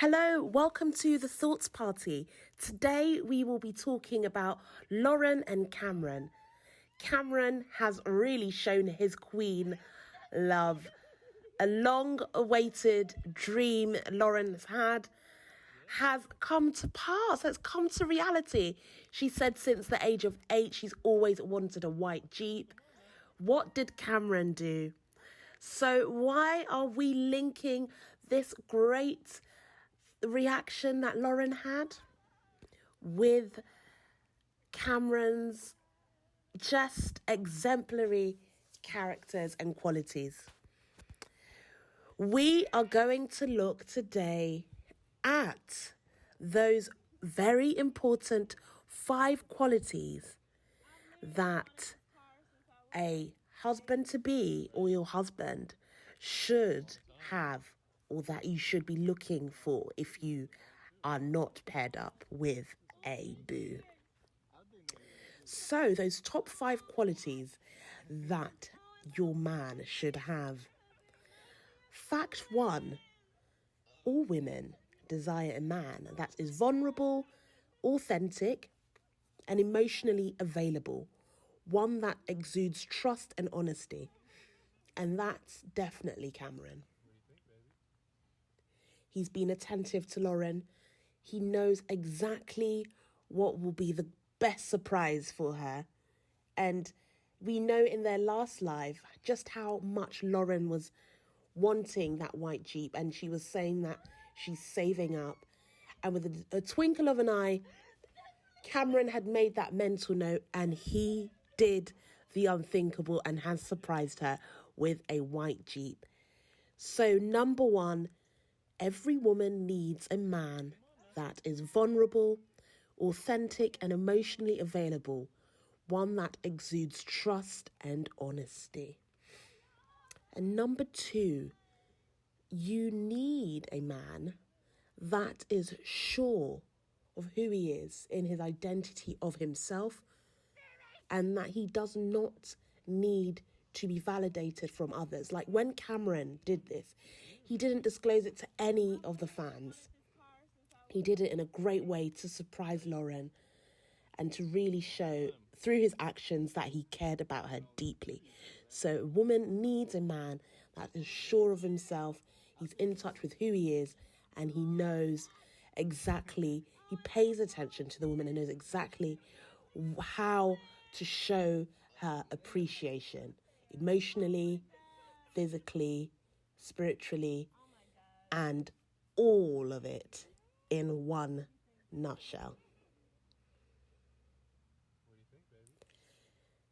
Hello, welcome to the Thoughts Party. Today we will be talking about Lauren and Cameron. Cameron has really shown his queen love. A long-awaited dream Lauren's had has come to pass, has come to reality. She said since the age of 8 she's always wanted a white Jeep. What did Cameron do? So why are we linking this great reaction that Lauren had with Cameron's just exemplary characters and qualities? We are going to look today at those very important 5 qualities that a husband-to-be or your husband should have, or that you should be looking for if you are not paired up with a boo. So those top 5 qualities that your man should have. Fact 1, all women desire a man that is vulnerable, authentic, and emotionally available. One that exudes trust and honesty. And that's definitely Cameron. He's been attentive to Lauren. He knows exactly what will be the best surprise for her. And we know in their last live just how much Lauren was wanting that white Jeep. And she was saying that she's saving up. And with a twinkle of an eye, Cameron had made that mental note, and he did the unthinkable and has surprised her with a white Jeep. So number 1, every woman needs a man that is vulnerable, authentic, and emotionally available. One that exudes trust and honesty. And number 2, you need a man that is sure of who he is in his identity of himself, and that he does not need to be validated from others. Like when Cameron did this, he didn't disclose it to any of the fans. He did it in a great way to surprise Lauren and to really show through his actions that he cared about her deeply. So a woman needs a man that is sure of himself, he's in touch with who he is, and he knows exactly, he pays attention to the woman and knows exactly how to show her appreciation emotionally, physically, spiritually, and all of it in one nutshell.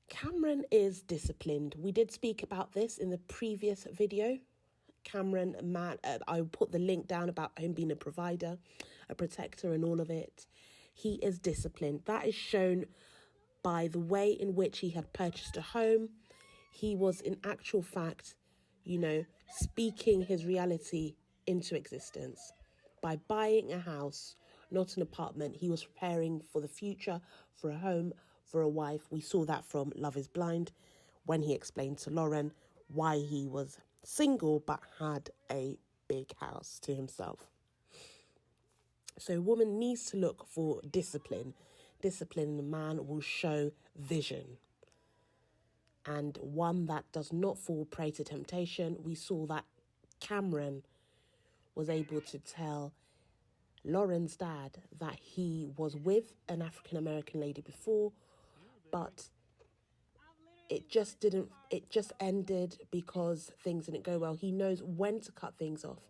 Cameron is disciplined. We did speak about this in the previous video. Cameron, I will put the link down about him being a provider, a protector, and all of it. He is disciplined. That is shown by the way in which he had purchased a home. He was in actual fact, speaking his reality into existence. By buying a house, not an apartment, he was preparing for the future, for a home, for a wife. We saw that from Love is Blind when he explained to Lauren why he was single but had a big house to himself. So a woman needs to look for discipline. Discipline in a man will show vision. And one that does not fall prey to temptation. We saw that Cameron was able to tell Lauren's dad that he was with an African-American lady before, but it just ended because things didn't go well. He knows when to cut things off.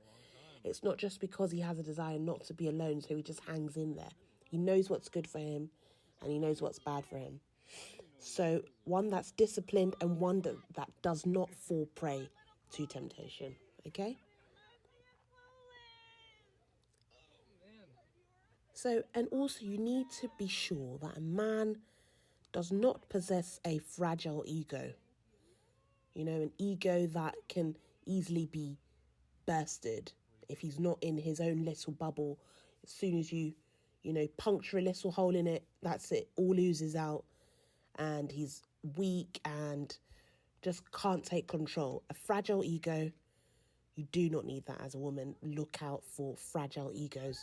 It's not just because he has a desire not to be alone, so he just hangs in there. He knows what's good for him, and he knows what's bad for him. So one that's disciplined and one that does not fall prey to temptation. Okay? So, and also you need to be sure that a man does not possess a fragile ego. An ego that can easily be bursted if he's not in his own little bubble. As soon as you puncture a little hole in it, that's it, all oozes out, and he's weak and just can't take control. A fragile ego, You do not need that as a woman. Look out for fragile egos.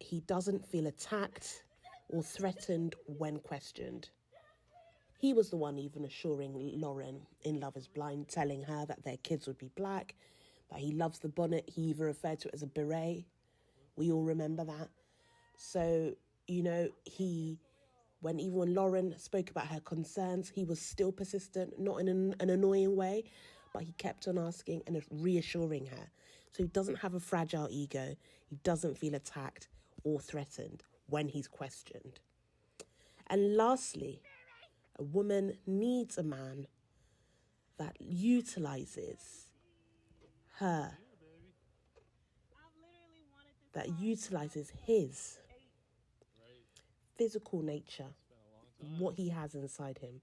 He doesn't feel attacked or threatened when questioned. He was the one even assuring Lauren in Love is Blind, telling her that their kids would be black, that he loves the bonnet. He even referred to it as a beret. We all remember that. So, when Lauren spoke about her concerns, he was still persistent, not in an annoying way, but he kept on asking and reassuring her. So he doesn't have a fragile ego. He doesn't feel attacked or threatened when he's questioned. And lastly, a woman needs a man that utilizes her, that utilizes his physical nature, what he has inside him,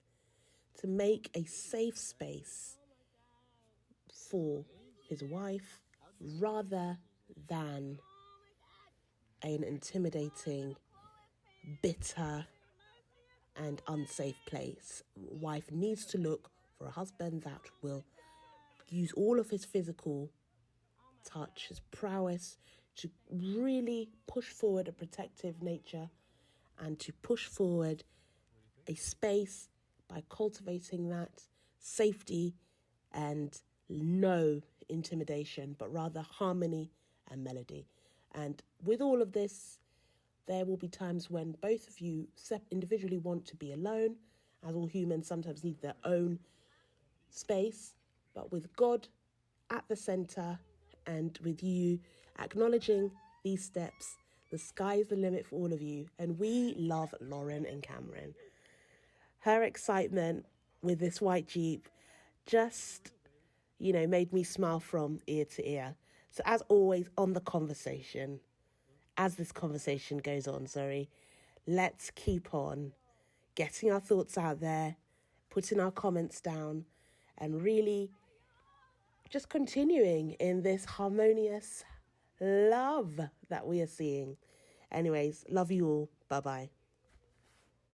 to make a safe space for his wife rather than an intimidating, bitter, and unsafe place. Wife needs to look for a husband that will use all of his physical touch, his prowess, to really push forward a protective nature and to push forward a space by cultivating that safety and no intimidation, but rather harmony and melody. And with all of this, there will be times when both of you individually want to be alone, as all humans sometimes need their own space, but with God at the center and with you acknowledging these steps, the sky is the limit for all of you. And we love Lauren and Cameron. Her excitement with this white Jeep just, made me smile from ear to ear. So as always, as this conversation goes on, let's keep on getting our thoughts out there, putting our comments down, and really just continuing in this harmonious love that we are seeing. Anyways, love you all. Bye-bye.